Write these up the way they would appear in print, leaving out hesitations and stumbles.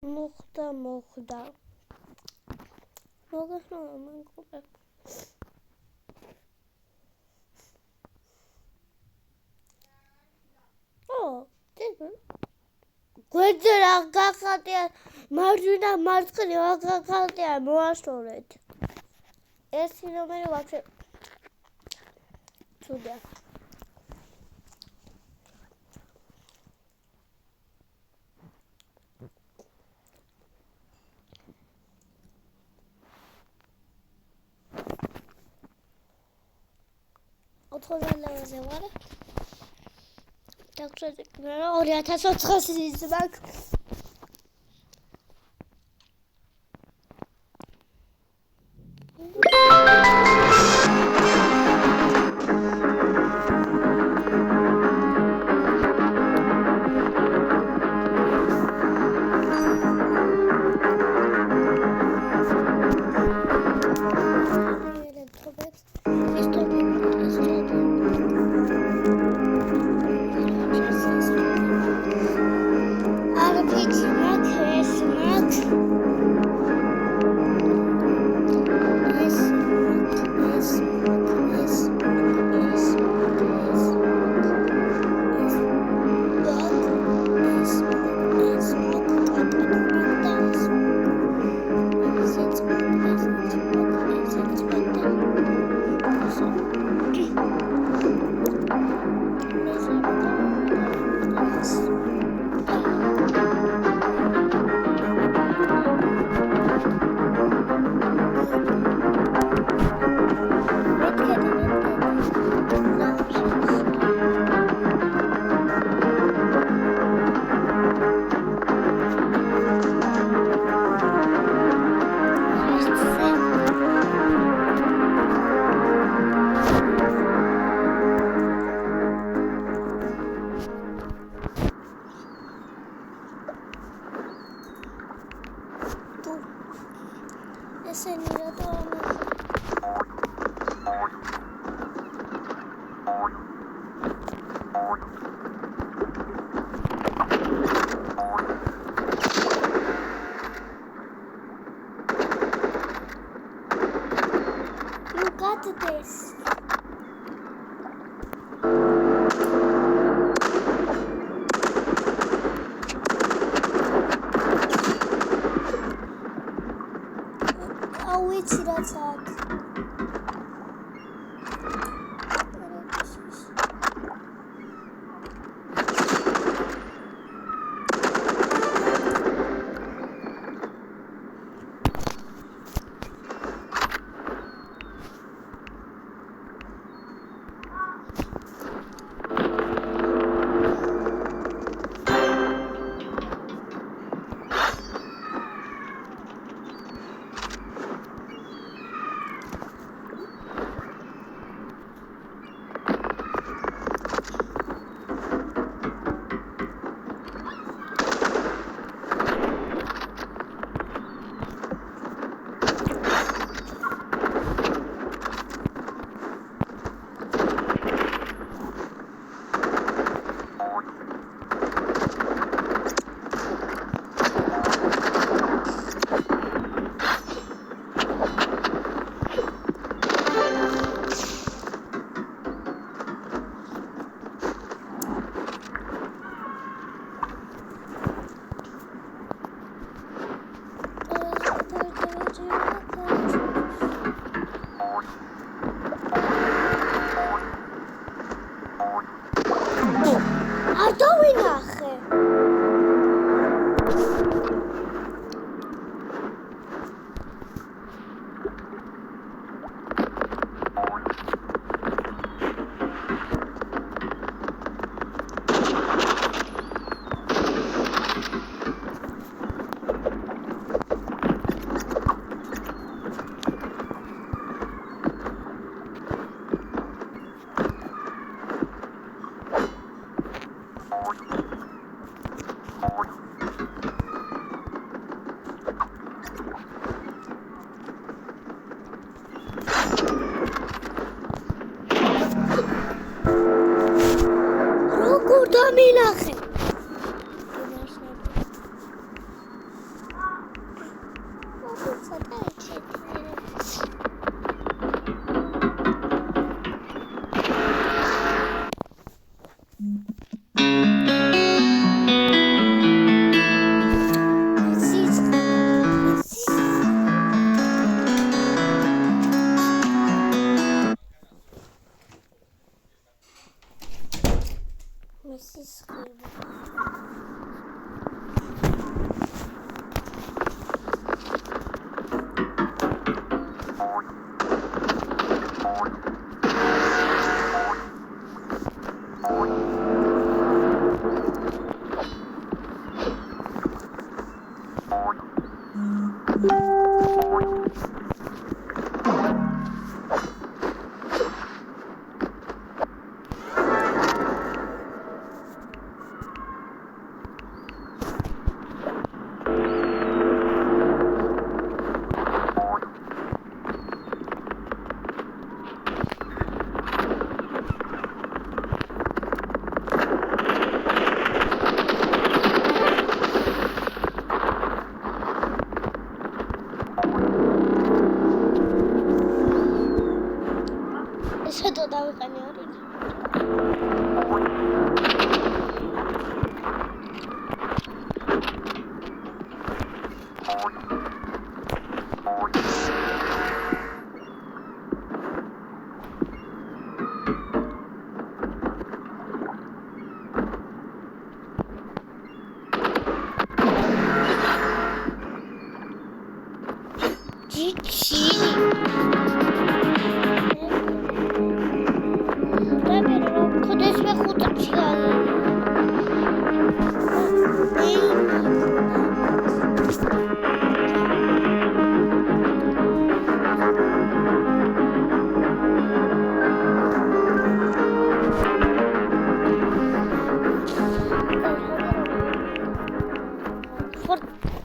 მოხდა მოგეხმარა მეგობრებო გვერდზე რა გახატია მარჯვენა მარცხნივ რა გახატია მოასწორეთ ეს ნომერი ვაფშე ცუდია ოთხორძალევაზე ვარ დაგწევდი 2400 მაქვს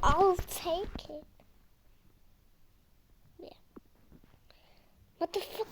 I'll take it. Yeah. What the fuck?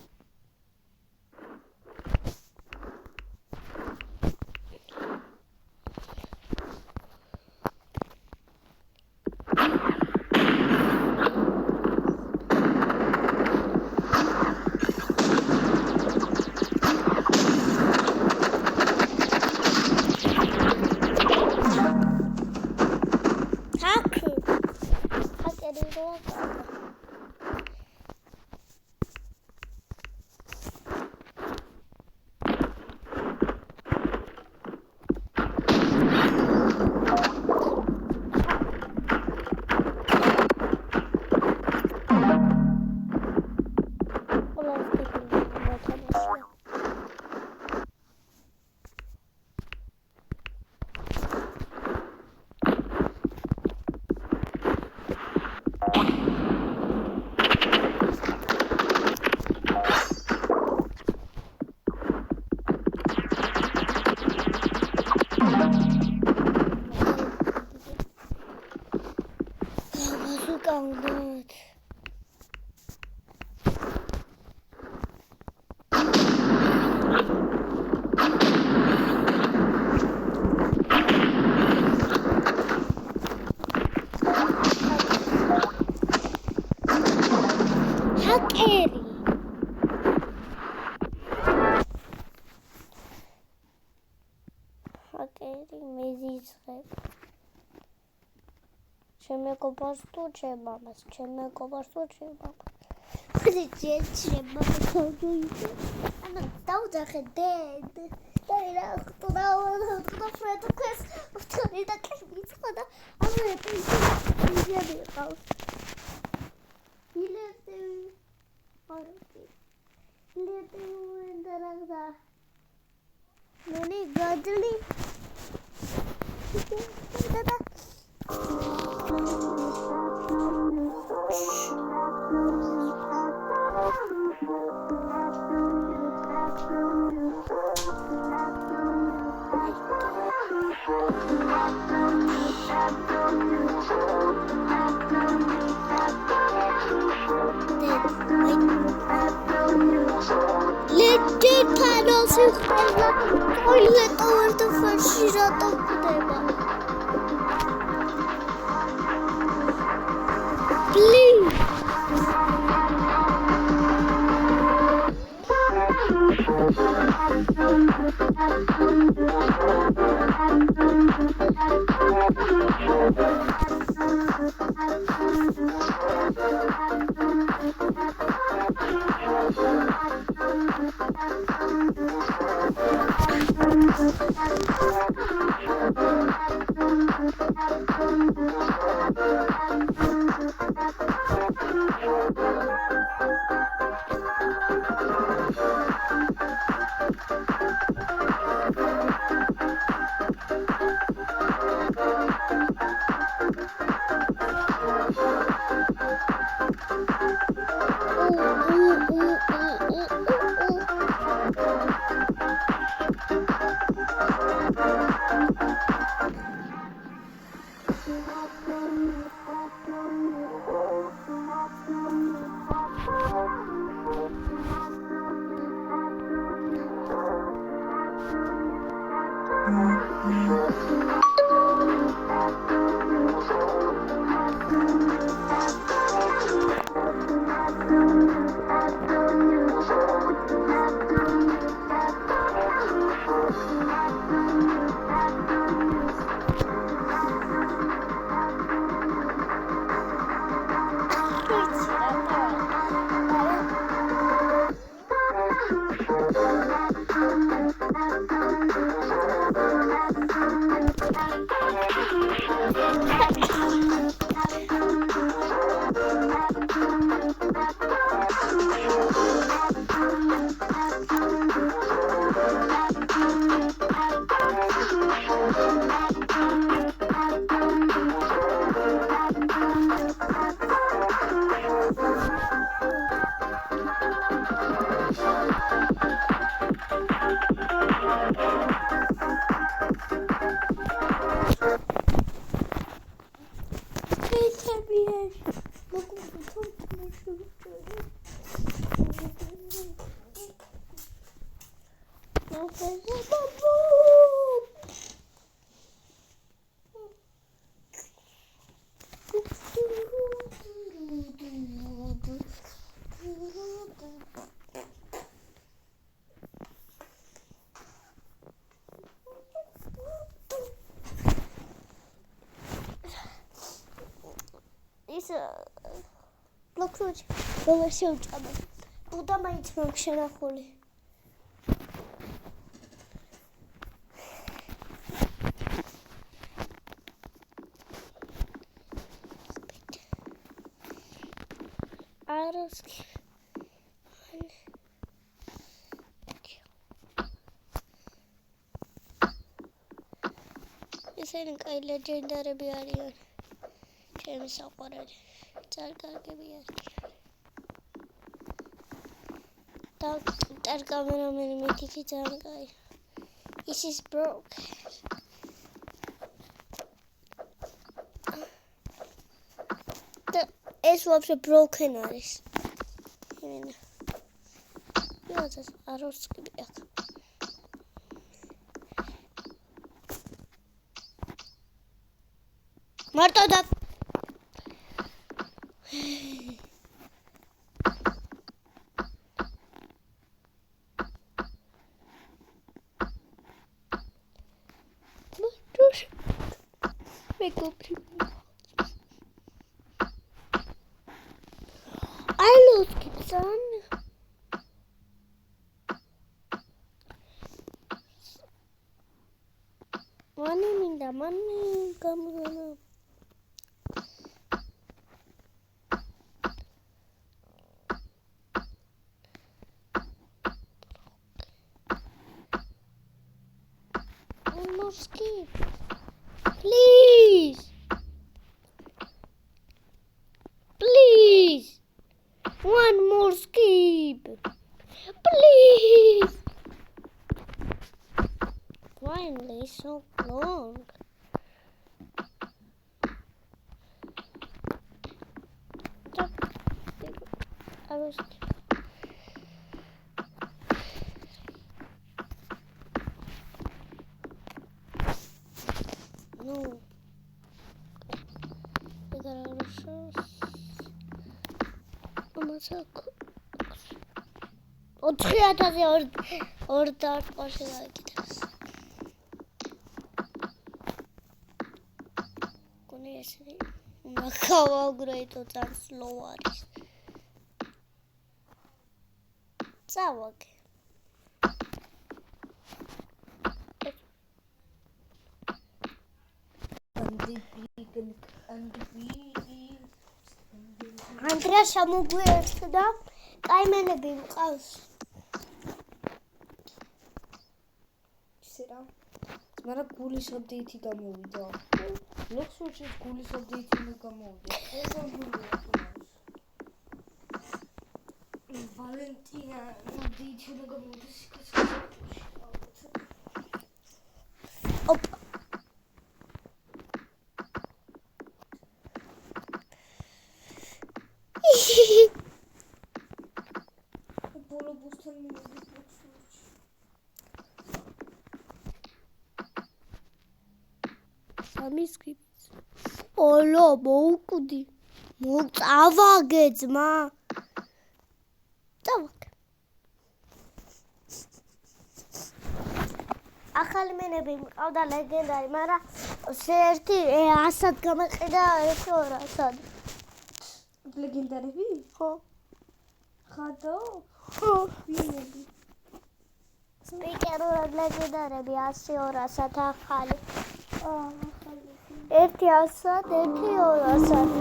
Blockroach, well, I showed them. Buddha might smoke Shanaholi. This ain't a legendary beard. James already. That cameraman make it down, guy. This is broke. The S was a broken iris. Yeah, that's I don't skip it. Marta that. I lose Gibson. Money, come on. One more skip. Please. Please. One more skip. Please. Finally, so long. I was. No. I got out of shows. Andrea შემოგვიერთდა კაიმენები მყავს. ისე რა. მაგრამ გულის აპდეიტი გამოვიდა. ლოქსურში გულის აპდეიტი გამოვიდა. ვალენტინა აპდეიტი გამოვიდა. Opa. Scripts. Olo, მოუკვდი. წავაგე ძმა. წავაგე. ახალი მენები მყავდა ლეგენდარი, მაგრამ ერთი 100-ად გამეყიდა, ერთი 200-ად. ლეგენდარები? ხო. ხადო? ხო. ვინები? სპიკერურად ლეგენდარები 100-200 ახალი. ერთი 100-ად, ერთი 200-ად.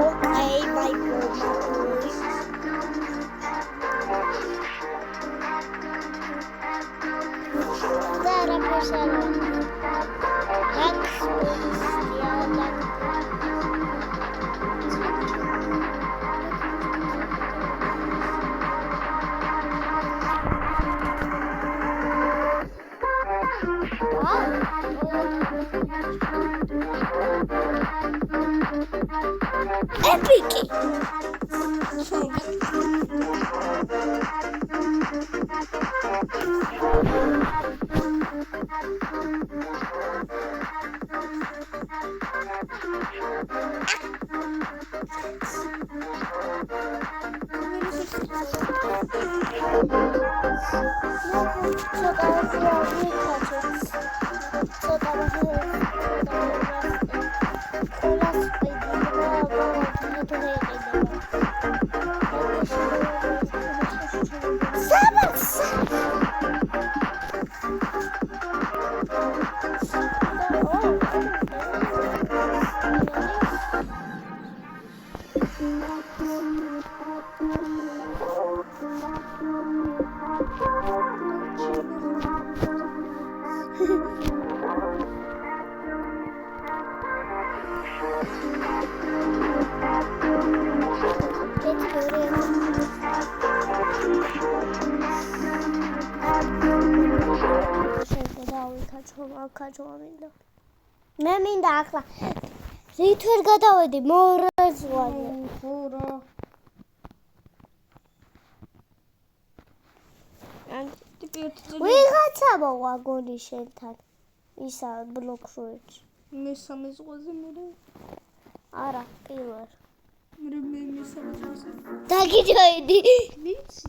Okay, my boy. Zara persona. პიკი. მე მინდა ახლა რით ვერ გადავედი მორაზვაზე. ხურა. ვიღაცა მოვაგონი შენთან. ისა ბლოკშოეთში. მესამე ზღვაზე მე. არა, პირველ. მე მესამე ზღვაზე. დაგიჯოიდი. ვიცი.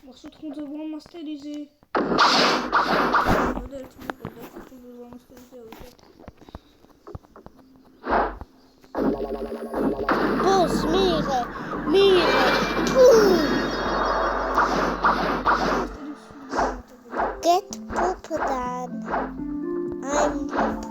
მახსოვს ხუნძებო მასტერიზე. ბოს მიღე. Get poop done. I'm poop.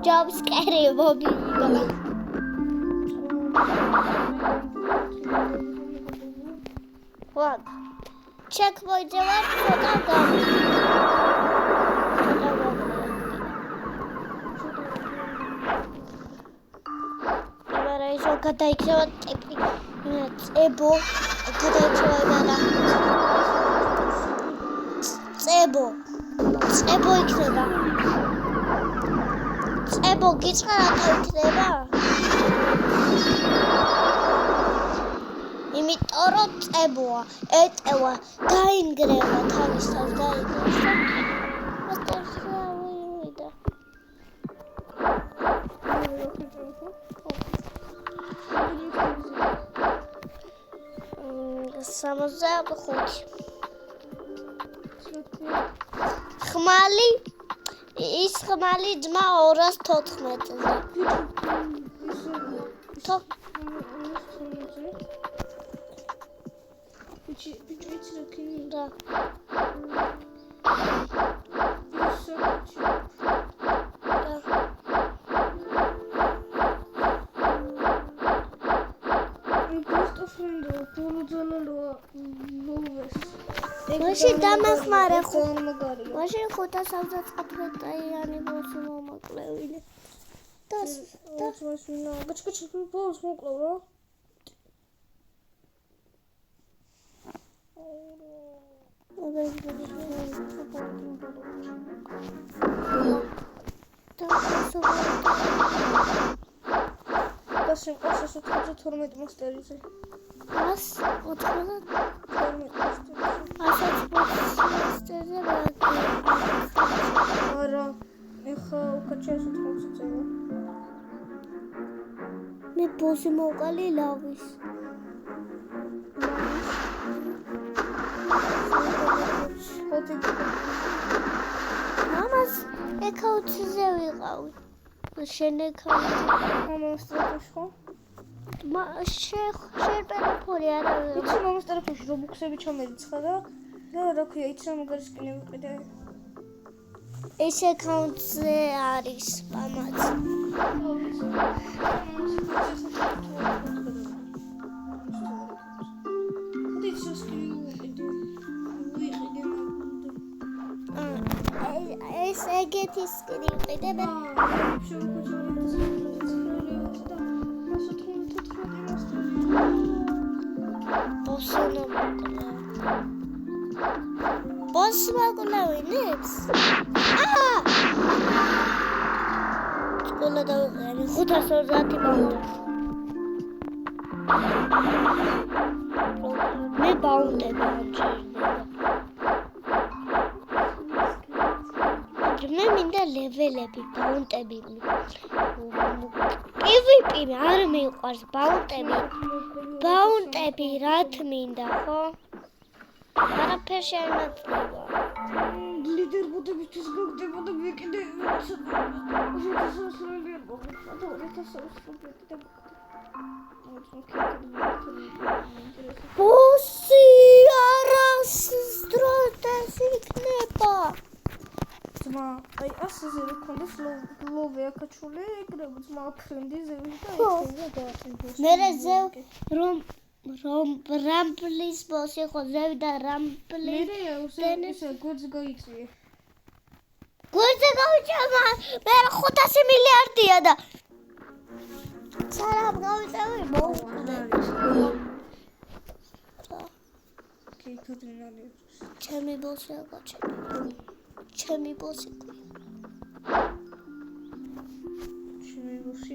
Jobs scary Bobby. What? Checkpoint what? გადაიქცევა წებო იქნება წებო გიწყა რატო იქნება იმიტომ რომ წებოა ეტევა დაინგრევა თავისთავად დაინგრევა ხმალი ის ხმალი ძმა 214-ზე. მაშინ დამახმარე ხო მაშინ 570-იანი ბოლოს მომაკლევინე და ვასვინა გაჩკაჩ ბოლოს მოკლევ რა გასენ 512 მასტერიზე 192 არა ეხა უკაჩეს 80-ზე მე ბოსი მოვყალი ლავის მამას ეკაუცზე ვიყავი შენ ეკაუცზე მამას ტრაფოში ხო შერპერაფორი არა იცი მამას ტრაფოში რობუქსები ჩამერიცხა და რა ქვია იცი რა მაგარი სკინი ვიყიდე ეს ეკაუნტზე არის მამაც ეს ეგეთი სკრინი ვყიდებ. Boss მაგულავინებს? სკოლა დავიყარე 550 ბაუნდი. მე ბაუნდები მე მინდა ლეველები, ბაუნდები. PvP არ მიყვარს ბაუნდები. ბაუნდები რათ მინდა, ხო? არაფერში არ მაწდება. ლიდერბოდებისთვის გაგდებოდა მე კიდე 2000 ლარი არ მოგწოდა 2000 ლარი. ბოსი არას დროდეს იქნება. ძმა, აი ასეზე რო კონდეს ლოვე აკაჩული, ეგრევე ძმა ფრენდი ზევი და ეგრევე დააწყდეს. მერე ზევ რომ რამპლის ბოსი ხო ზევი და რამპლი. მერე ისე გოძ გაიწვიე. გოძ გავიჭამა, მე 500 მილიარდია და სარამ გავიწევი მოუკვდე. კი, თოდინალი. ჩემი ბოსი აკაჩები. ჩემი ბოსი. ჩემი ბოსი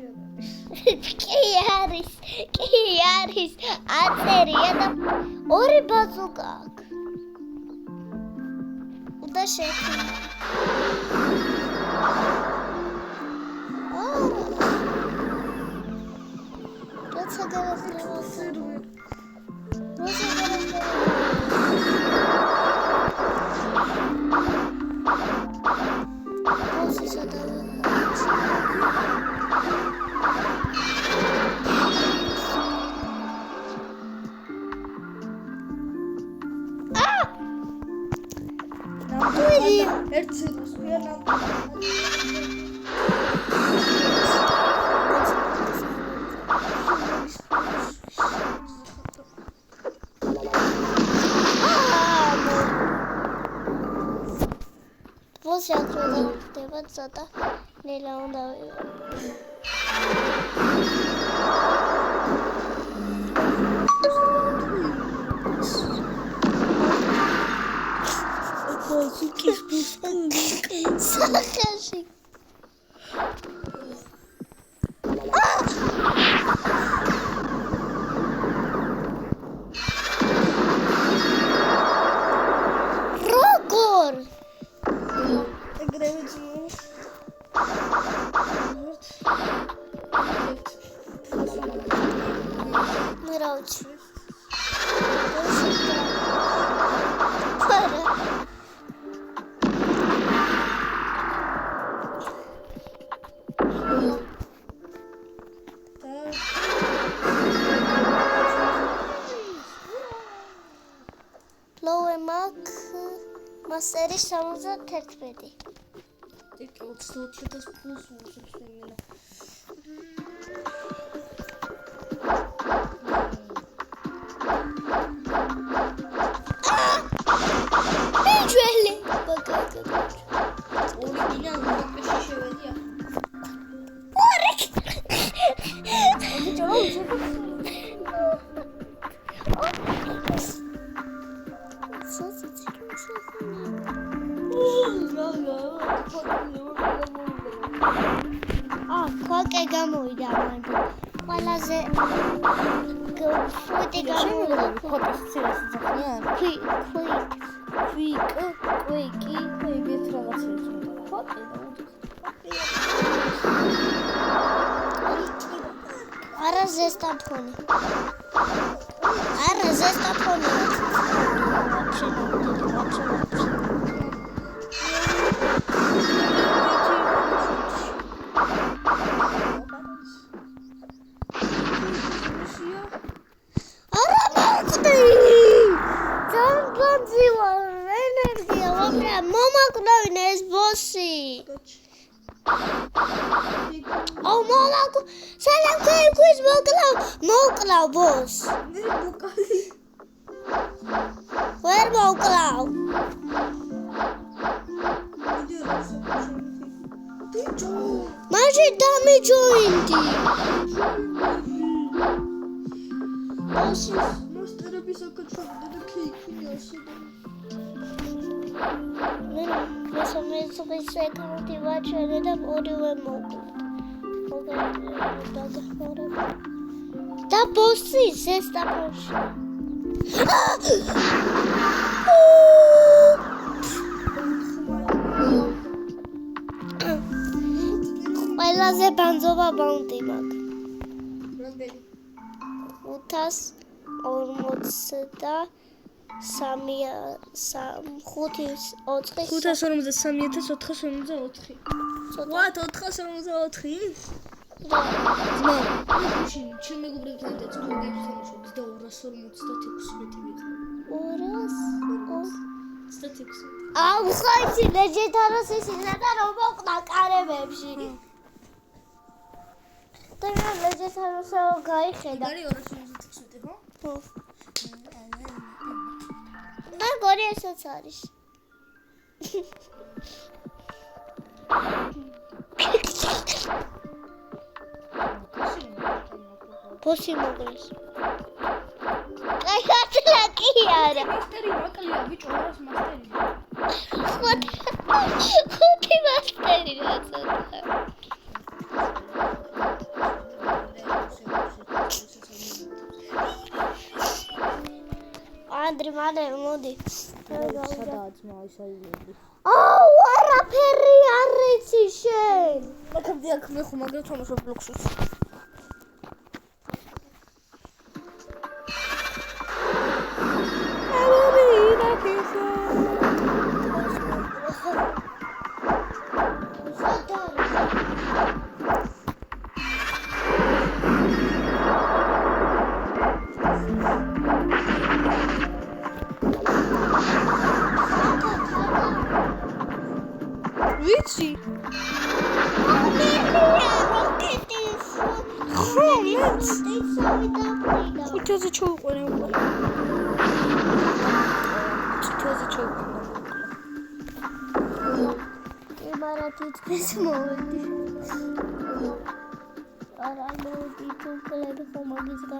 არის. კი არის. აწერია და ორი ბაზუკა აქვს. და შეკი. როცა გავახლებო. ერთ ცირკულს ქვია ბოსი აკროდა ხდება ცოტა ნელა უნდა Zukis Sachashi. Rogor. Mirauci. Მასერი 71. იქ 24,000 პლუს მოსებს იმენა. მიჯველი ბაგაგა. ორიგინალ მოკეში შევედია. ორი. ბიჭო, Khoke gamოვიდა მანდ. ყველაზე ფუტი გამოვიდა. ხოტის ცირას ძახიან. კვიკი, ეგეთ რაღაცებს უნდა. ხოტი და არა ზესტაფონი. არა ზესტაფონი. აუ მომაკო სალამ ქეიქვის მოკლავ ბოს მე მოკალი ვერ მოკლავ მაშინ დამიჯოინდი მასტერების აკაჩვენდა და ქეიქი ასედა მე საკაუნტი ვაჩვენე და ორივე მოკლავ და ბოსი ზესტაფოში ყველაზე ბანძობა ბაუნტი მაქვს რამდენი 553,454 What 454? ძმა, ჩემ მეგობრებთან ერთად წვდომებს თამაშობთ და 256 ვიყავ. 256. აუ ხაიცი ლეჯენდაროს ისინა და რომ მოყდა კარებებში. და რა ლეჯენდაროსო გაიხედა. გარი 256 ხო? ხო. და გორი ესაც არის. ბოსი მოგლის. აი ხატლა კი არა. მასტერი მოკლია ბიჭო, რას მასტერი? ხუთი მასტერი რაცა. ანდრი მალე მოდი. სადაა ძმა ის აიები. აუ არაფერი არ იცი შენ. მაგამდე აქ მე ხომ აგერ თამაშობ ბლოქსს. ვიცი. ხუთაზე ჩოვიყვანე უკვე. ხუთაზე ჩოვიყვანე. მარა თითქოს მოვედი. არა მოვედი თუ კლები ხომ მაგის და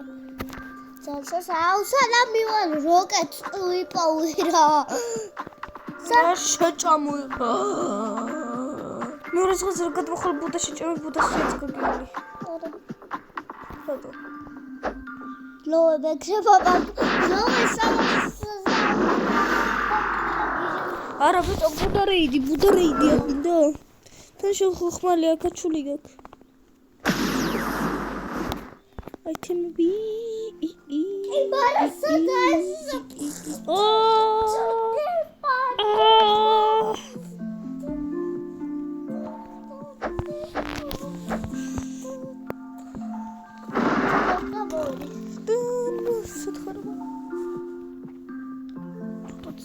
ძალსას აუ სალამი ვარ როკეტს ვიპოვე რა. შეჭამო. მე რა ზღაც რა გადმოხალ ბუდაში ჭამე ბუდას შეწგებული. არა. რატო? ლოე ბაბა. ლოე სამას. არა ბიტო ბუდარეიდი ამინდა. თან შეხმალი აკაჩული გაქვს. აიტემები. მარა სადაც.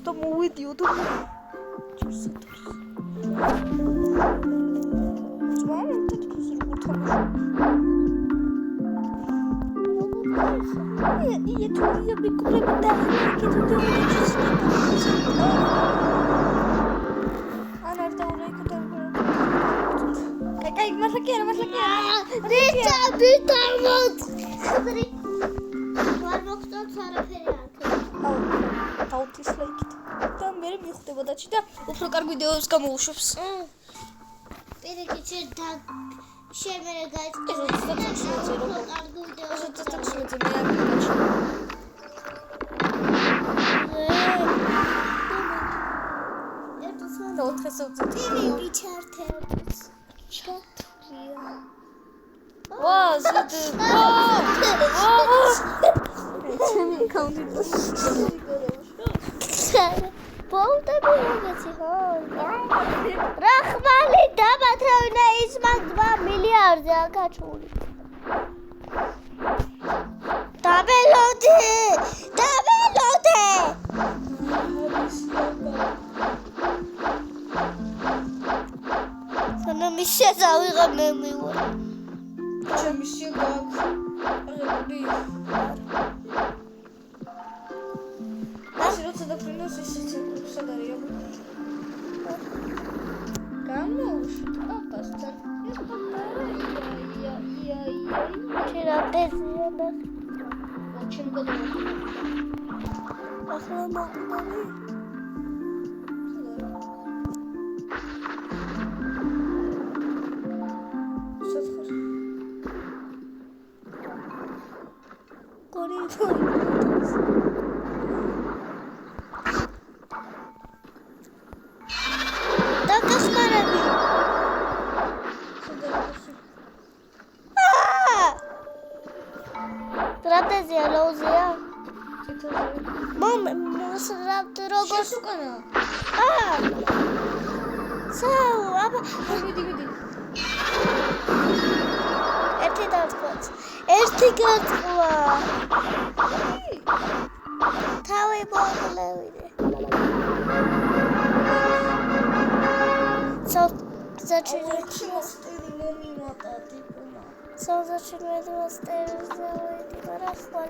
და მოვიდიო და და უფრო კარგ ვიდეოს გამოუშვებს. პირიქით და შემერე გაიწყე. ბოლტები მოგეცი ხო? რა ხმალი დამათრევნა ის მაგ 2 მილიარდზე აკაჩული. დაბელოდე! სანამ ისე ასე როცა დაფრინოს ისიც სად არის გამოუშვით აპასთან ეს პატარა ჩერაპეზია და ჩემ გადავახვიდე ახლა მოგვიდები ტრაპეზია ლოუზია მომს როგორც უკანა საუ აბა მიდი ერთი გარტყვა თავი მოკლევიდე Začínajte para jugar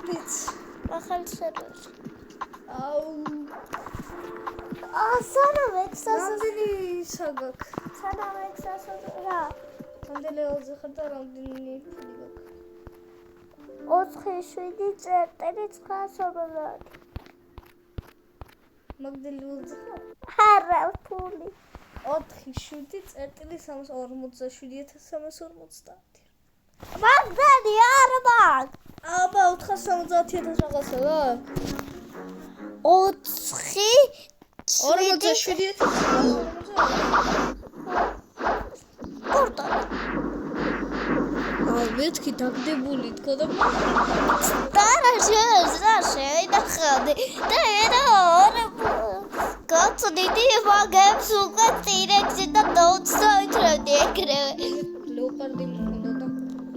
Blitz. Baja el cerro. Au. Sana vexas. რამდენი საგაკ? Sana vexas რა? რამდენი ელზე ხარ და რამდენი ფული გაქვს? 4-7-9-50. მაგდელი ელზე ხარ? არა, ფული. 4-7-47,350. მაგდენი არ მაგ. აბა 470,000 რაღაცა რა? 4-7-9-50. მეთქი დაგდებული თქო და შევინახავდი და გაწვდიდი მაგებს უკვე ტირექსი და დაუცდავდი ეგრევე ლეოპარდი მქონდა და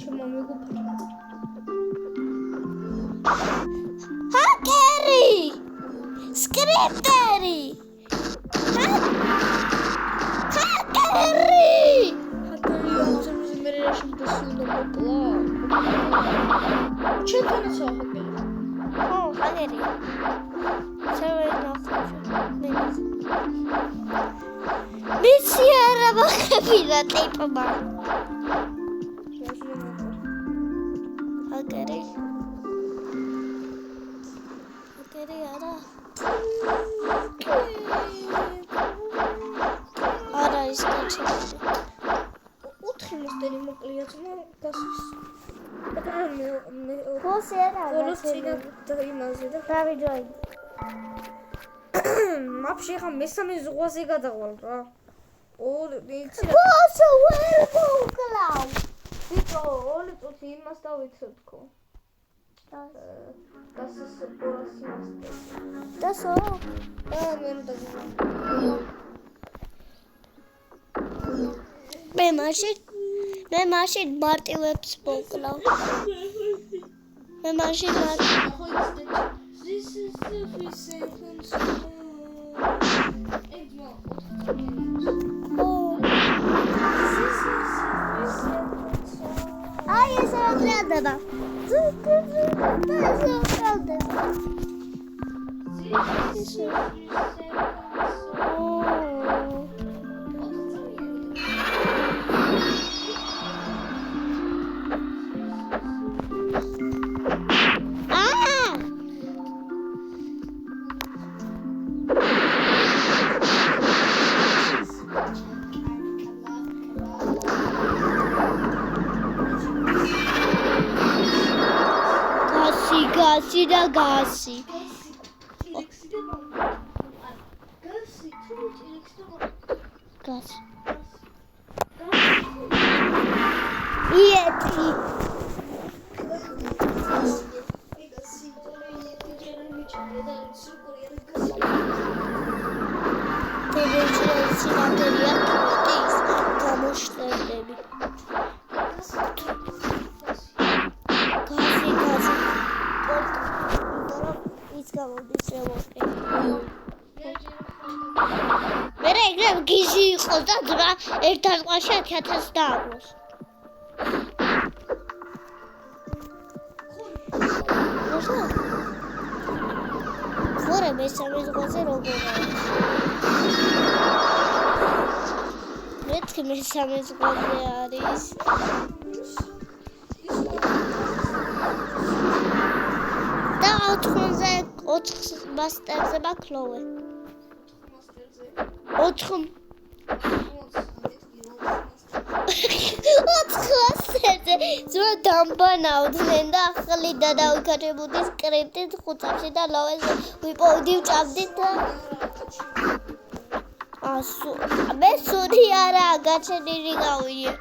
ჩემო მეგობრებო ჰაკერი სკრიპტერი ჰაკერი მე რა შემდესუნდა მოკლა ჩემთანაც ახალ ხო ჰაკერი მიცი არა მახებინა ტიპმა ჰაკერი არა არა ის კაცი 4 მოსტერი მოკლია ძმა გასის გოსი არა და იმაზე და დავიჯოი მაფში ხა მესამე ზღვაზე გადავალ რა იცი რა გოსი ვერ მოვკლავ ვიტო ორი წუთი იმას დავიცე თქო გასის პორას იმას დასო მე მე მაშინ მარტივებს მოვკლავ მე მაშინ This is the free seconds. Ai, essa é a entrada. Gasi da gasi. Gasi. Ieti. Vera ეგრე გიჟი იყო და ძმა ერთ დარტყმაში 10,000 დააკლოს. ხორე მესამე ზღვაზე როგორ არის? მეთქი მესამე ზღვაზე არის. და 4 მასტერზე ბაკლოვე. 4 მასტერზე ზრა დამბანავდნენ და ახალი დადავიქაჩებოდი სკრიპტით ხუცებში და ლოვეს ვიპოვდი ვჭამდით და მე სული არა გაჩენილი გავიდე.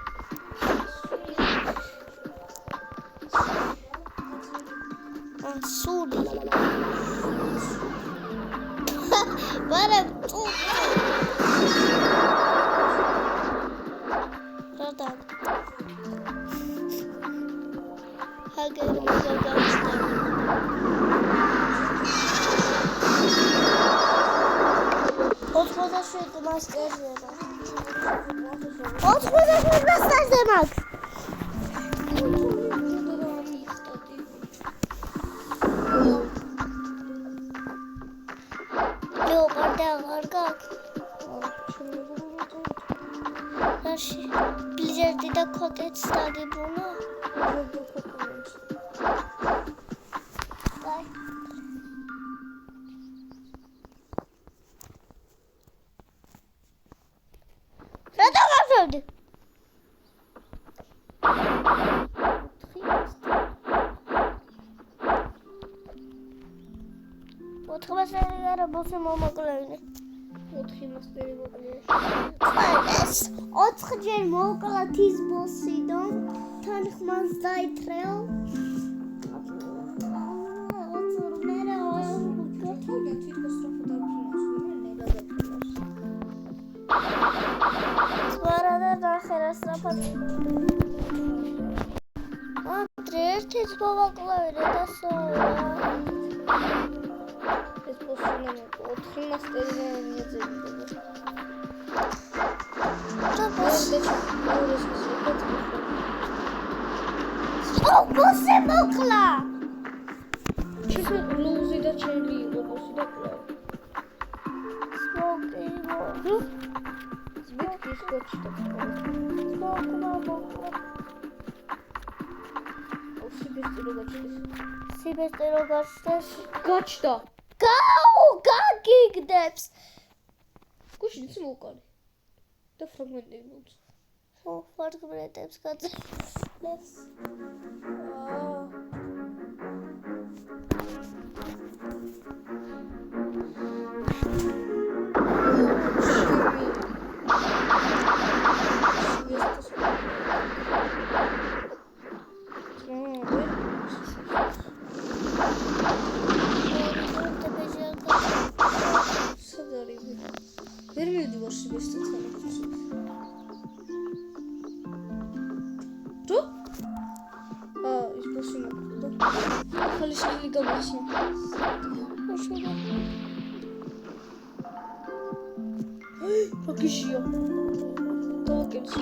სული მაგრამ რატო ჰაგერ მოგავსდა 87 მასტერზე მაქვს 87 მასტერზე მაქვს ლეოპარდა აღარ გაქვს რაში ბლიჟერდი და ქოკეტს დაგიბუნა რატო გავშევდი? ოთხ მასტერი არა ბოსი მომოკლევინე. 4 მასტერი მოკლევა. ეს 4-ჯერ მოვკლათ ის ბოსი და თან ხმას დაითრეო. ერთიც მოვაკლავე და სოლა. ეს ბოსი 4 მასტერი მიეძებდა. და ბოსი ბოსი მოკლა. ჩიხე ლუზი და ჩერლი იყო ბოსი და კლავ. სმოკი. ზბიტკის კოჩი და კლავ. მოკლა. სიბესტე რო გაჩნდეს გაჩნდა გაგიგდებს გუშინიც მოვყარი და ფრაგმენტები მოვწ ფრაგმენტებს გაძლევს ვერ მივდივარ სიბესტე თანხმობს. თუ? ის ბოსი მოკლა. ხალი შენი გამოსია. რაკიშია. დაკეთე.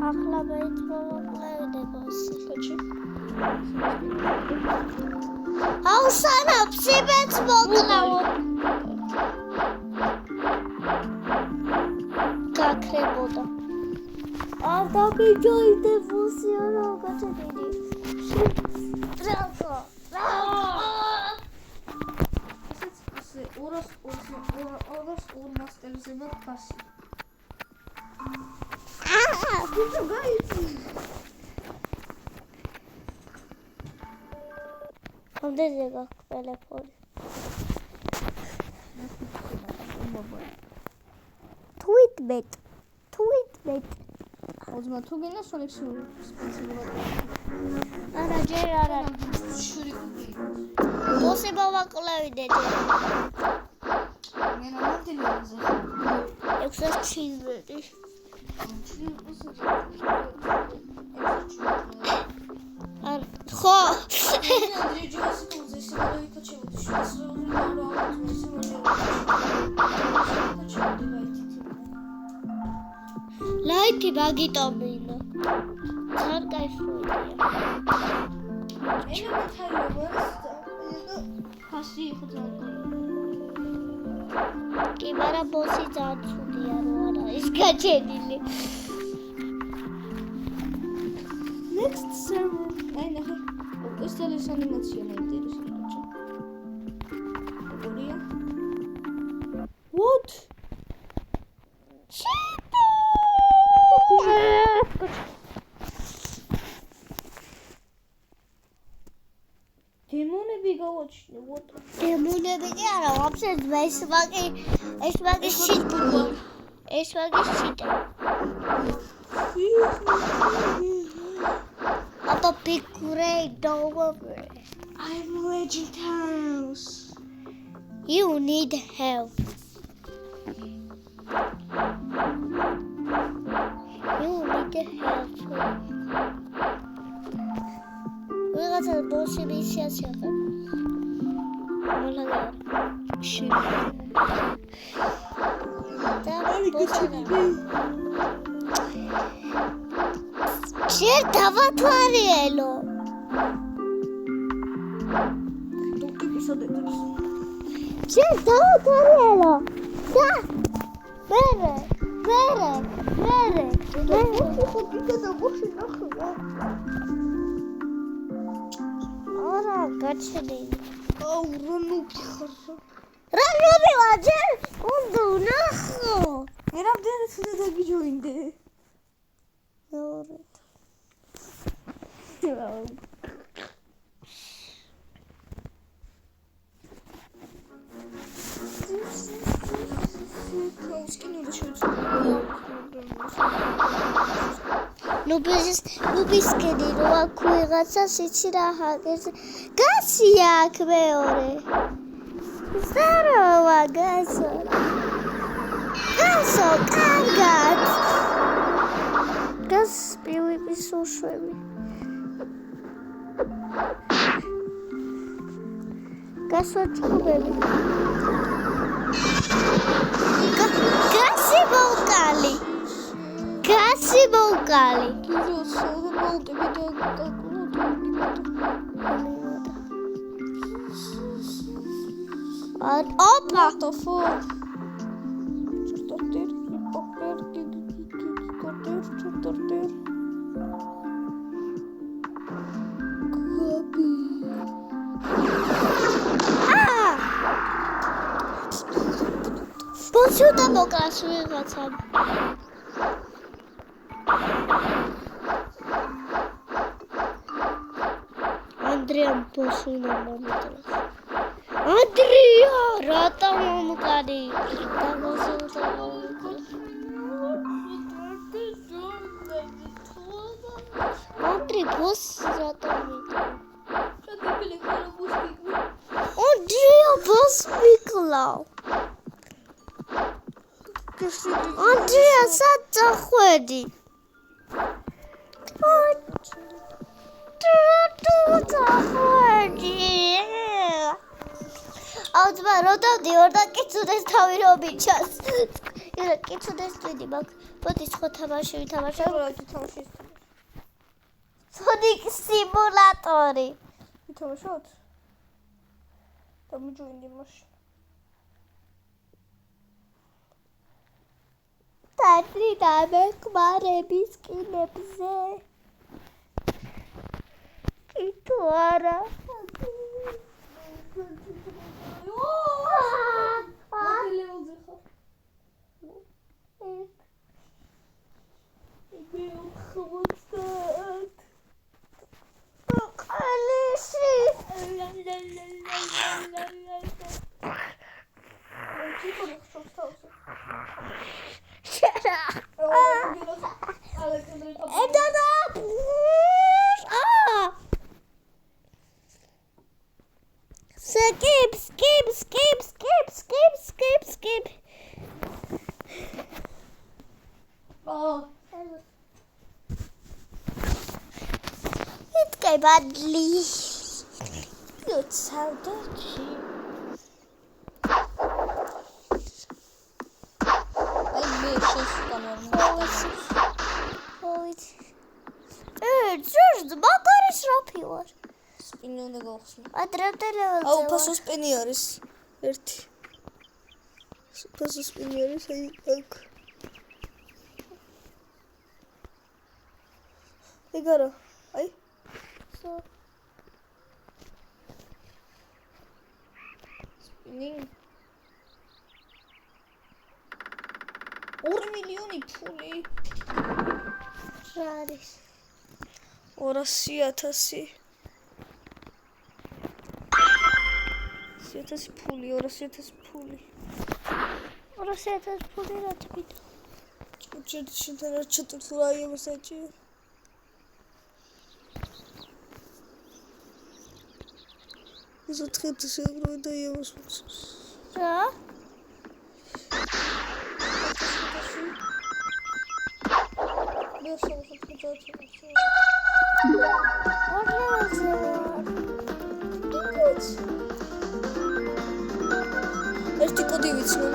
ახლა მეწმოვკლავდე ბოსი. კაჩი. აუ სანამ სიბეც მოკლავ. გაქრებოდა. არ დაგიჯოიდე ბოსი არა გაჩერდი. ტრალკო. ასე 200 მასტერზე მაგასი. ბიჭო გაიწი. რამდენზე გაქვს ტელეფონი? Tweetbet. ოზმა თუ გინდა სოლექციური სპეციალური. არა ჯერ არა. შური კუდი. ბოსი მოვაკლავიდე ჯერ. მე ნამდვილად ზახ. 670. ხო. ლაითი მაგიტომინა. ძალიან кайფია. ფასი იყო ძალიან. კი, მაგრამ ბოსი ძალიან ცუდია რო არა ის გაჩენილი. Next server. Აი ნახე. ეს ეს ანიმაცია მაინტერესებს. როგორია? What? დემონები გავაჩინე, what? დემონები კი არა, ვაფშე ეს ვაკი შიტა. ეს ვაკი შიტა. Apa big great over. I'm Legend House. You need help. You need help. ვიღაცა ბოსი მისიას ახლა. მოლაგა. შე. და ბოსი. შე დავათვალიელო. ეპიზოდებს. შე დავათვალიელო. და მერე. არა, გაჩენილი. აუ, რანუპი ხარ. რანუპი ვაჯერ? უნდა ნახო. მე რამდენად უნდა დაგიჯოინდე? ნორეთ. ნუბის კედი რო აქ ვიღაცას იცი რა ჰაკერს გასია აქ მეორე ზაროვა გასო კარგად გას პივიპის უშვები გასვაჭუბები გასი მოვკალი Opa! What the fuck? Bossuta bokas ვიღაცა. Andrea bosuna მომიტანს. Andrea, rata მომკარი. და ბოსუთა მომკარი. Andrea bos rata მომკარი. Andrea bos მიკლავ. Andrea საწახვედი. აუცბა რო დავდივარ და კიცუდეს თავი რო მიჩას. ირა კიცუდეს წვიდი მაგ. მოდი სხვა თამაში ვითამაშო. Sonic Simulator. ვითამაშოთ? დამიჯოინდი მაშინ. Tadri da მეკმარების კინებზე. Itu ara. Skip. Oh. It's going badly. Good sound, don't you? It's just the Bakaris Rapi war. სპინი უნდა გავხსნო. ადრევდე level-ზე. აუ, ფასო სპინი არის. 1. ფასო სპინი არის, აი, აქ. ეგ არა. აი. სპინი. 2 მილიონი ფული. რა არის? 200,000. 100,000 ფული, 200,000 ფული. 200,000 ფული რა თქმა. ჩეთრა ჩეთრა იმასაჭი. ის 400 ევროა და იმას. რა? ერთი კოდი ვიცნობ.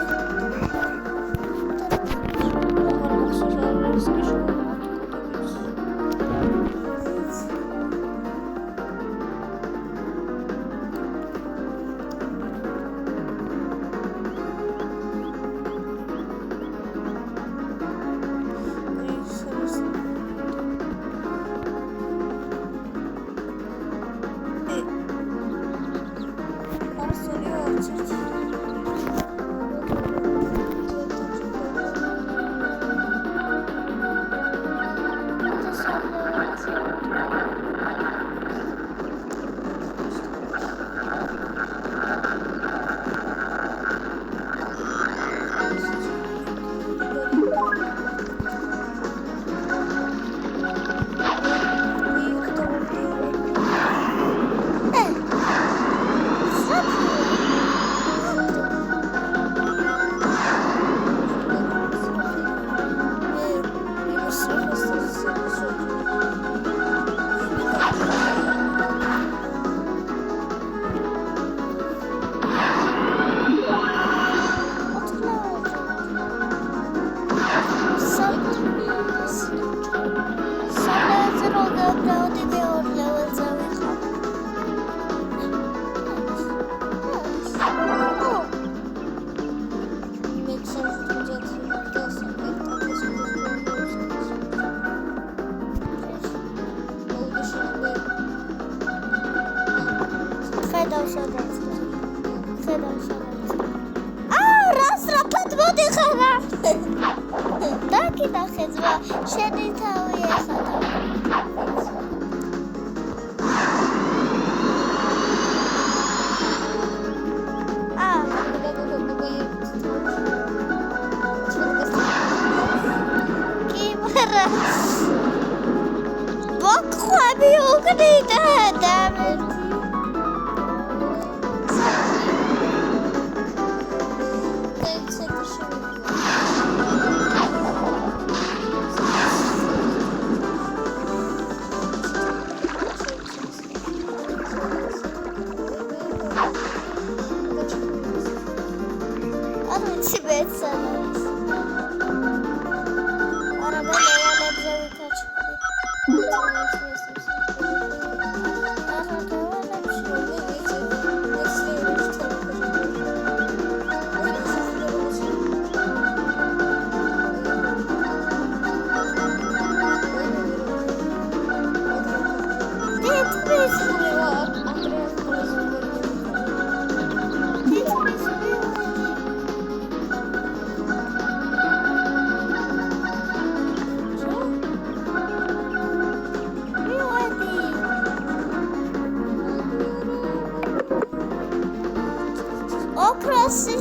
შენი თავი ეხადა. კი მარა. ბოქვები უგდიდა და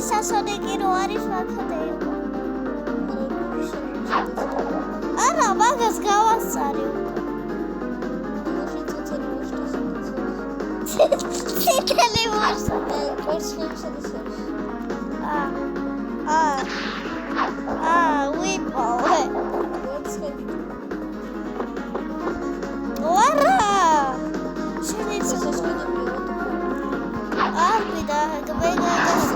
სასონიკი რო არის მაგათე იყო. არა, მაგას გავასწარი. ციტელი მოსა. ვიპოვე. ვარა. შენი და გბეგას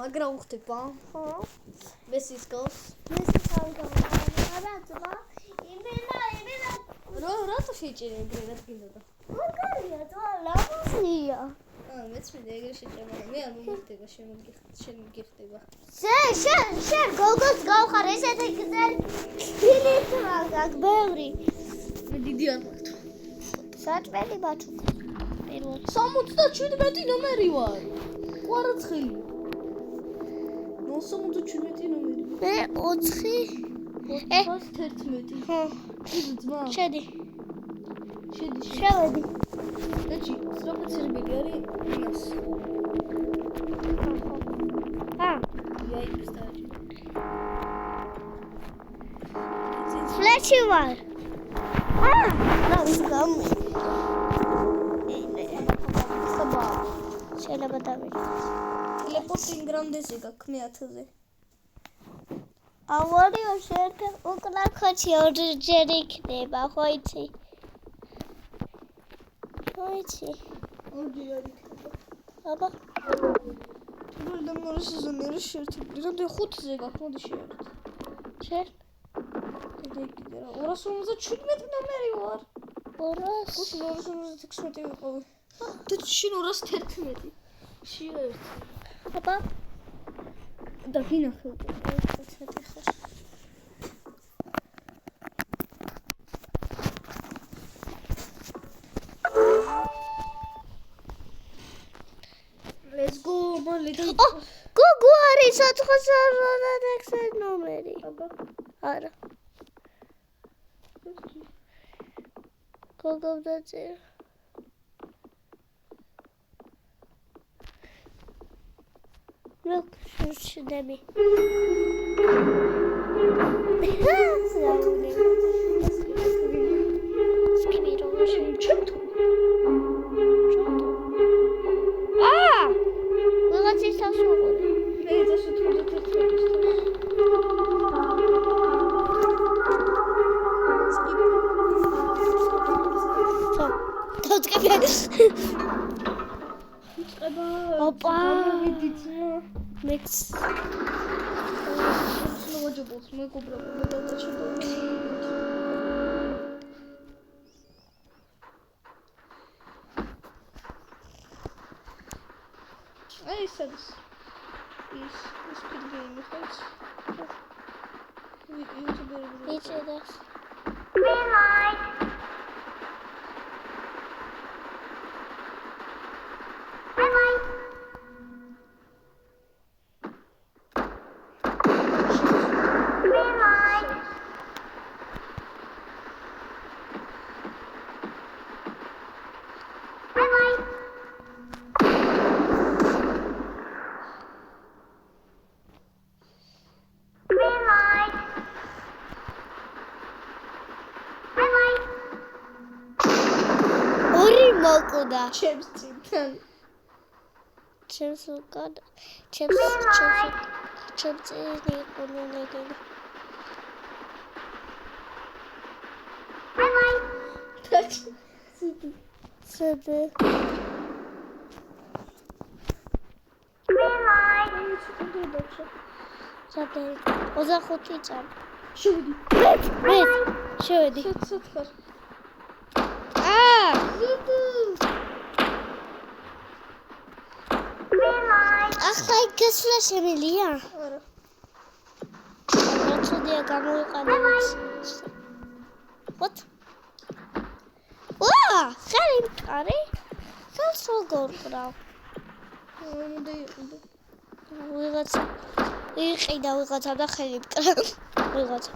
მაგრამ უხდება? ხო. მესის გავს? რატო შეჭერე ეგრე რა თქინდა? მაგარია, ლამაზია. მეც მე ეგრე შეჭერე, მაგრამ მე არ მომხდება, შემიგიხდება. შენ გოგოს გავხარ ესეთი გზელი. ფილით მაგ ბევრი. მე დიდი არ მაქვს. საჭმელი ბაჩუკა. 77 ნომერი ვარ. ყვარაცხელი. 77 ნომერი. მე 4 11. ხო. ძმა. შედი. შევედი. დაჩი, სტროფიცირებელი არის იმას. იაიქს დაჩი. ფლეში ვარ. გამ. შეიძლება დავიწყო. ლეპოტინ გრანდესი გაქვს მე 1000-ზე. ავარიო შეერთე უკლა ხოჩი ორჯერ იქნება, ხო იცი? ოიცი. ორჯერ იქნება. აბა. და მეორე სეზონი არის შეერთებული. რამდენი 5-ზე გაქვს, მოდი შეერთე. შენ? კიდე რა. 257 ნომერი ვარ. 200. 256 ვიყავი. და შენ 211. შეერთე. აბა. და გინახე უკვე 11 ხარ. Let's go, little. გოგო არის 456 ნომერი. აბა. არა. გოგო დაწერა. Look, შედები. სკივი. მეც ვაჯობოთ მეგობრებო მე დავაჩერდა აი ეს არის ის ფილმი ხოც YouTube-ზე იჭედას ორი მოკუდა ჩემს წინთან ჩემს უკან ჩემს წინი ყოლონეგელი სები სადე 25 წამი შევედი სათხარ ახლა გასვლა შემიძლია? არა რაცოდია გამოიყენე what? ვა, ხარი მყარი? ხელს როგორ ყრავ? უნდა იყიდო ვიღაცა იყიდა ვიღაცა და ხელი მყრავ ვიღაცა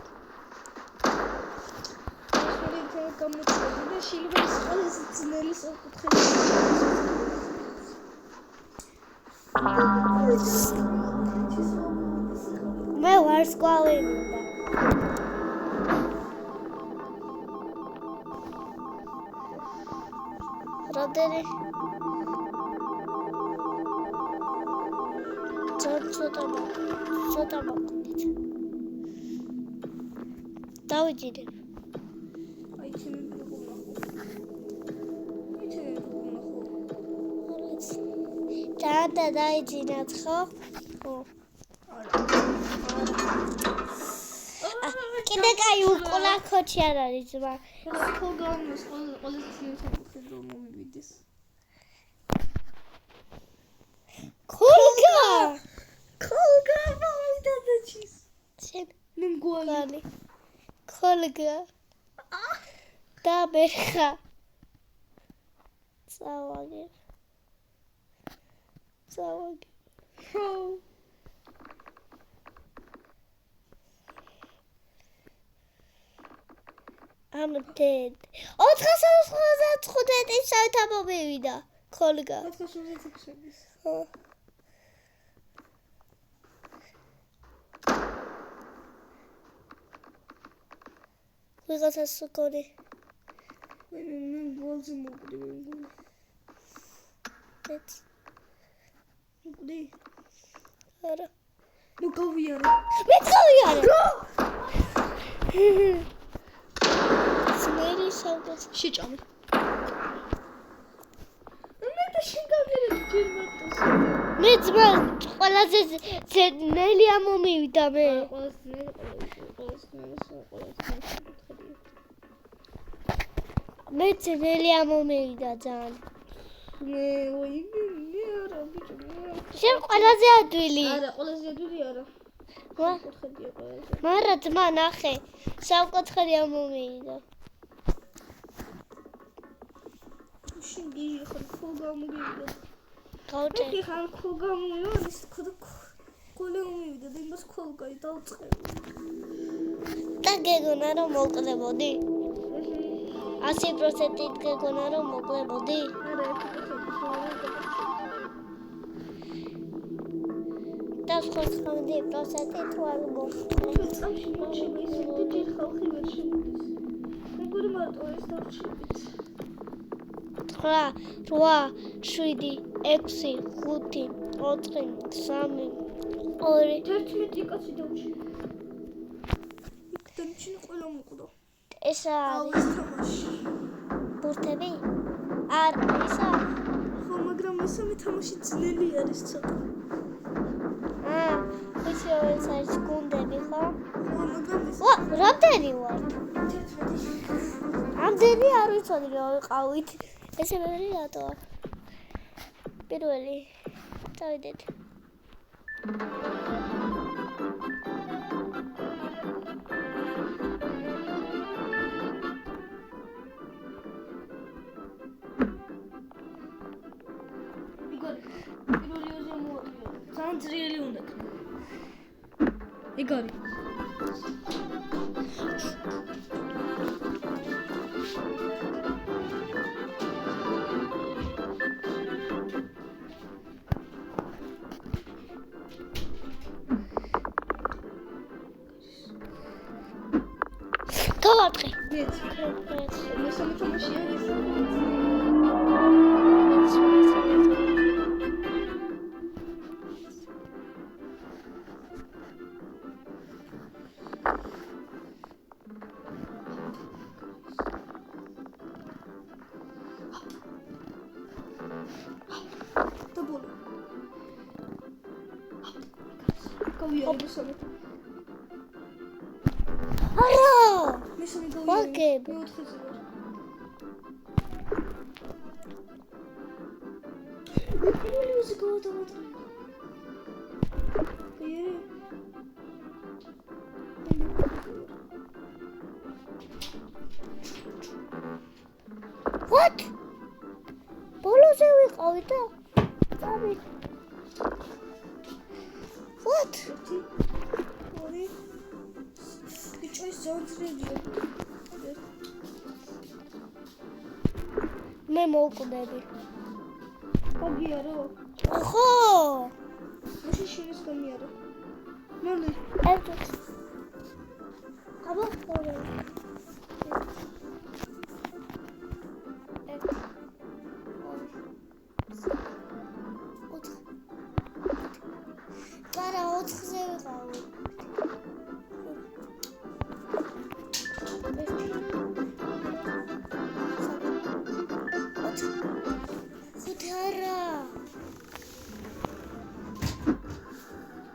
გამოწვევი და შეიძლება ის ყველა ძნელი საკუთრება მე ვარსკვლავი მინდა როდერი ცოტა მოკვდით დავიჭირებ აი ჩემი და დაიძინათ ხო? ხო. კიდე კაი უკულა ქოჩი არ არის ძმა. ხო გამოს ყველა ცივი რომ მომივიდეს. ქოლგა მომიდა დაჩის. შენ მე მგوالي. ქოლგა. და ბეხა. წავაგე. I'm dead. 495 საათი მომივიდა. ქოლგა. 496. ხო. ვიღაცას უკონი. მე გოლზე მოვკვდი მე გოლი. ეს მოვკვდი. არა. მოგავიარე. მე გავიარე. სმელი საუბარს შეჭამე. მე და შეგავიარე ჯერმატოს. მე ძმა ყველაზე ძნელი ამომივიდა მე. მე ძნელი ამომივიდა ძალიან. მე არა ბიჭო მე. შენ ყველაზე ადვილი. არა ყველაზე ადვილი არა. კუთხედია ყველაზე. მარა ძმა ნახე. სამკუთხედი ამომივიდა. შენ გიჟი ხარ ხო გამოგივიდა. გავჭე. მე ხარ ხო გამოვიდა ის კოლე მომივიდა და იმას ქოლგაი დავწყე. და გეგონა რომ მოკლებოდი? 100% გეგონა რომ მოკლებოდი? არა 100%. და 90% თუ არ მოხდა. წამში მოჩება ისე და ჯერ ხალხი ვერ შემოდის. მეგორი მარტო ეს დავჩებით. 9 8 7 6 5 4 3 2 11 კაცი დავჩი. დამჩინე ყველა მოკვდა. ესა აუს თამაში. ბურთები? არ ესა? ხო, მაგრამ მესამე თამაში ძნელი არის ცოტა. ეს გუნდები ხო? ვა, რამდენი ვართ? ამდენი არ ვიცოდი რომ ვიყავით. ესე მერე რატოა? პირველი. დავიდეთ. ძალიან ძლიერი უნდა ქნა. იგორი. გავარტყი. მესამე თამაშია ეს. არა! მესამე ვაგებ. მეოთხეზე ვარ. პირველზე გავატოვე. What? ბოლოზე ვიყავი და წავით. What? ორი. ბიჭო ის ძალიან ძლიერია. მე მოვკვდები. აგიარო. ხო! მაშინ შენს გამიარო. მოლე. ერთად. აბა, ორი. Para 4-ზე ვიყავი.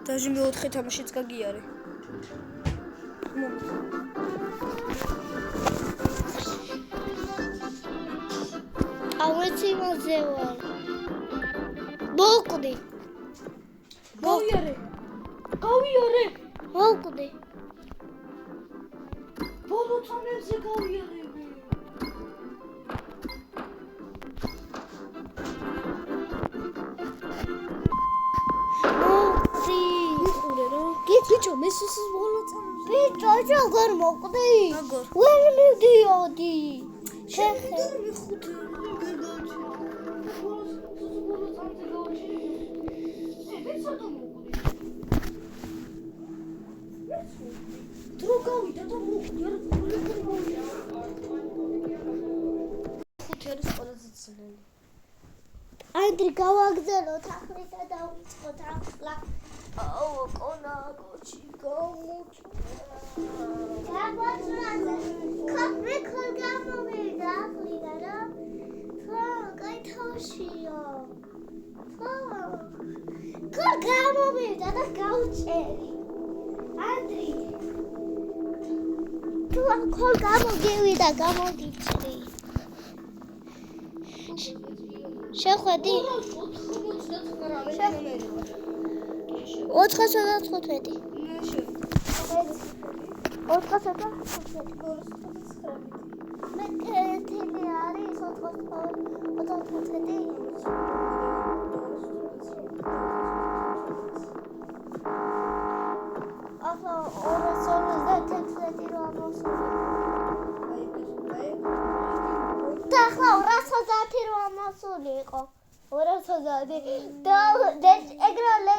დაჟე მეოთხე თამაშიც გაგიარე. ავეცი მასე ვარ. მოვკვდი. გავიარე. გავიარე. მოვკვდი. ბოლო თამაშზე გავიარე. ბიჭო, მესის ბოლო წამს. ბიჭო, როგორ მოვკვდი? როგორ? ვერ მივდიოდი. შეხე. მეხუთე გადავჭი. ბოლო წამზე გავჭი. ცოტა მოვკვდი. დრო გავიდა და მოვკვდი. ხუთი არის ყველაზე ძნელი. ანდრი გავაგზავნოთ ახლა და დავიწყოთ ახლა. აუ, კონა გოჩი გამოჩა. გაბაცრაზე. კაფე ხარ გამომიდა ახლა რა. ხო, კაი თავშიო. ხო. ხარ გამომიდა და გავჭერი. ანდრი. თუ ხარ გამოგივიდა გამოდიჭრი. შეხვედი? 495. მე თელი არის 495. ახლა 256 რო ამოსული. და ახლა 230 რო ამოსული იყო. 230 და ეგრალე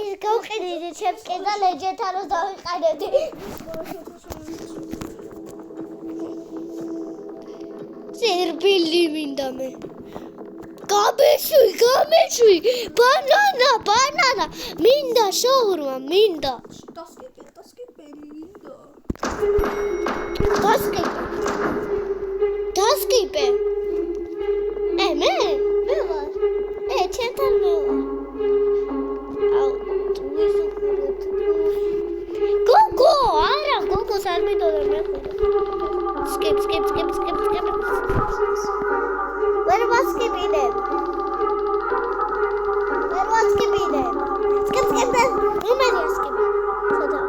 ის გავყიდდი ჩემსკენ და ლეჯეთანოს დავიყენებდი. სერბილი მინდა მე. გამეშვი, ბანანა, მინდა შაურმა, მინდა. დასკიპე მინდა. დასკიპე. მე ვარ. ჩემთან მე ვარ. აუ, თუ ისო ხურეთ. მიდოდა მე skip ვერ ვასკიპინებ skip იმერია skip სადა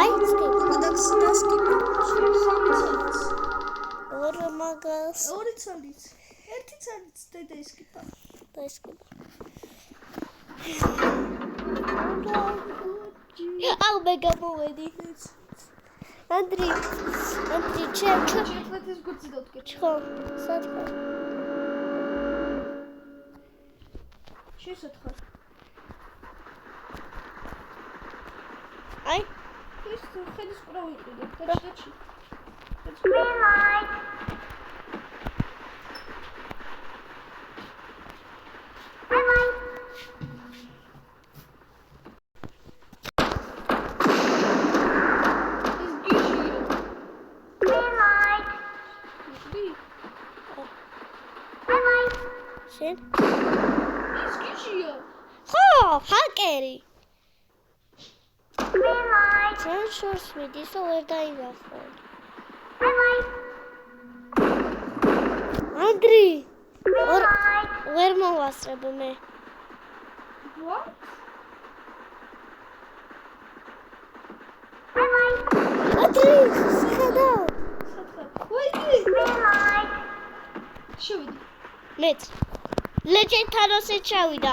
აი skip ორ მაგას ორი ცალიც ერთი ცალიც და ისკიპა აუ მე გამოვედი ანდრი ჩემ ეს გუცი დავდგეთ ხო სათხარ შესათხარ აი ის ხედის ყრა ვიყიდე დაჩი შენ ის გიჟია ხო ჰაკერი ჩვენ შორს მიდის და ვერ დაინახო ანდრი ვერ მოვასწრებ მე what ანდრი შეხედა ვაიდი შევიდი მეც ლეჯენ თანოსე ჩავიდა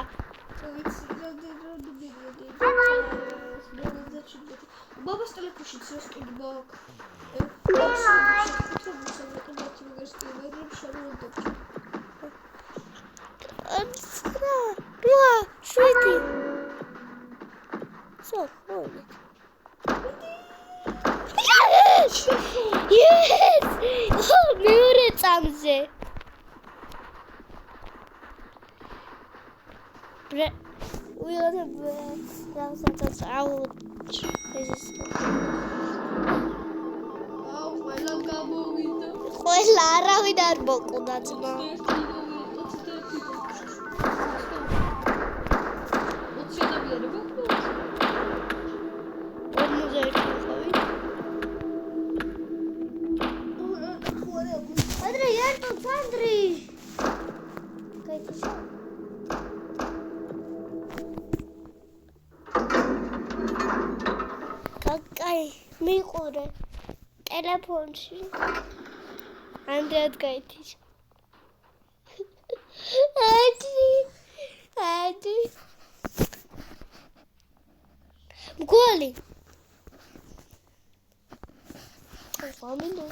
ბაბას ტელეფონში ცესტული ბაკ ანსკრა რვა შვიდი სოფოლი yes მეორე წამზე we got a that's out აუ ყველა გამოვიდა ყველა არავინ არ მოკვდა ძმა მიყურე ტელეფონში ანდრეად გაითიშ ადი მგოლი ფამინო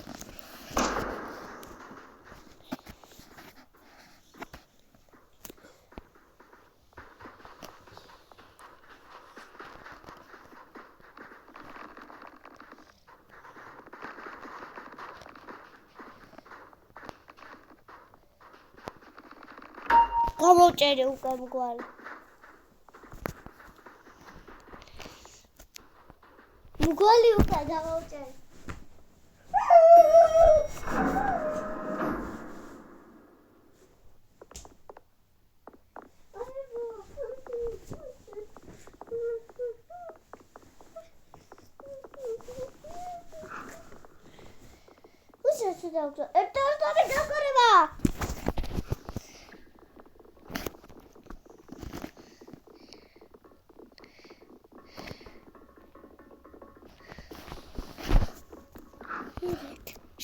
გამოვჭერე უკვე მგვალი უკვე გამოვჭერე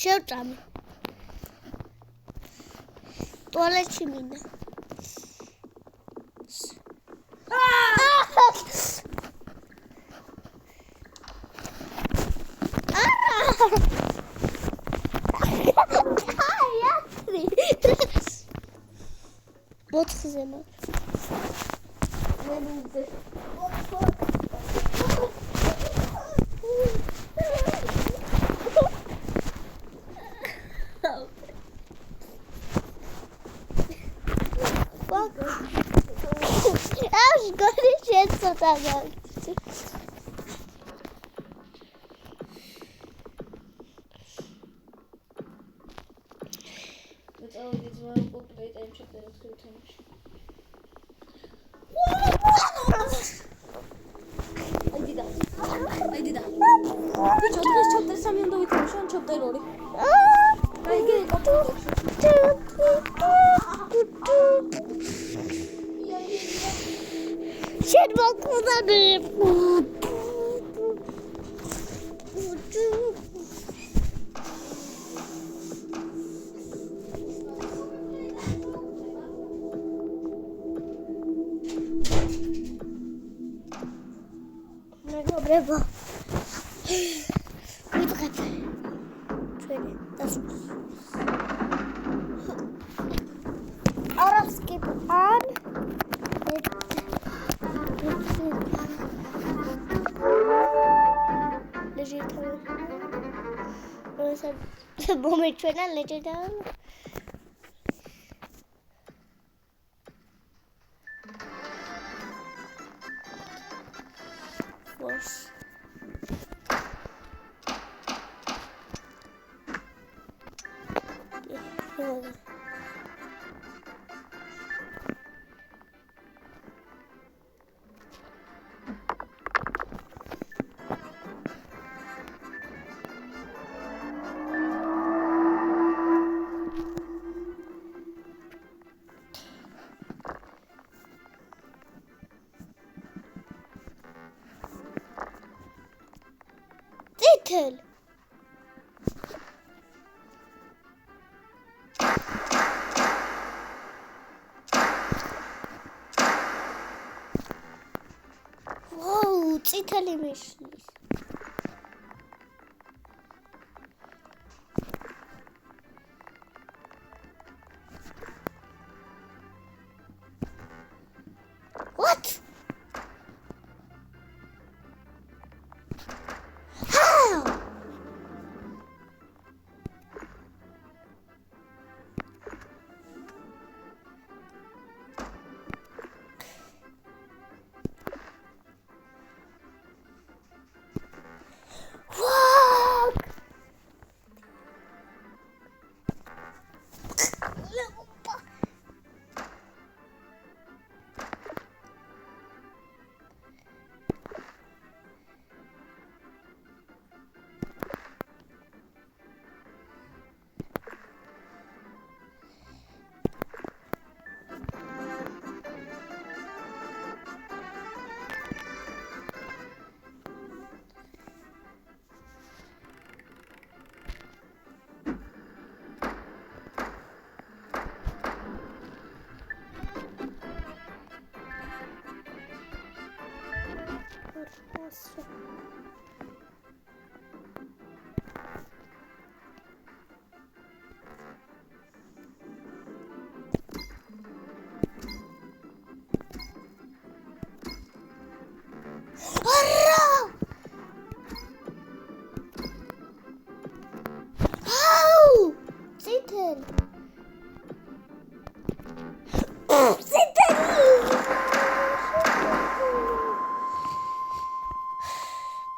შევწამი ტუალეტში მინდა მოთხზე I did that. ბიჭო დღეს ჩაპტერ 3 უნდა ვითამაშო ან ჩაპტერ 2 აი იგი შენ მოკვდები მეგობრებო ვიწყებ ჩვენი დასვლა არასკიპ ან legendary მომეჩვენა legendary force Titel. Wow, წითელი მიშლის. What? Nossa.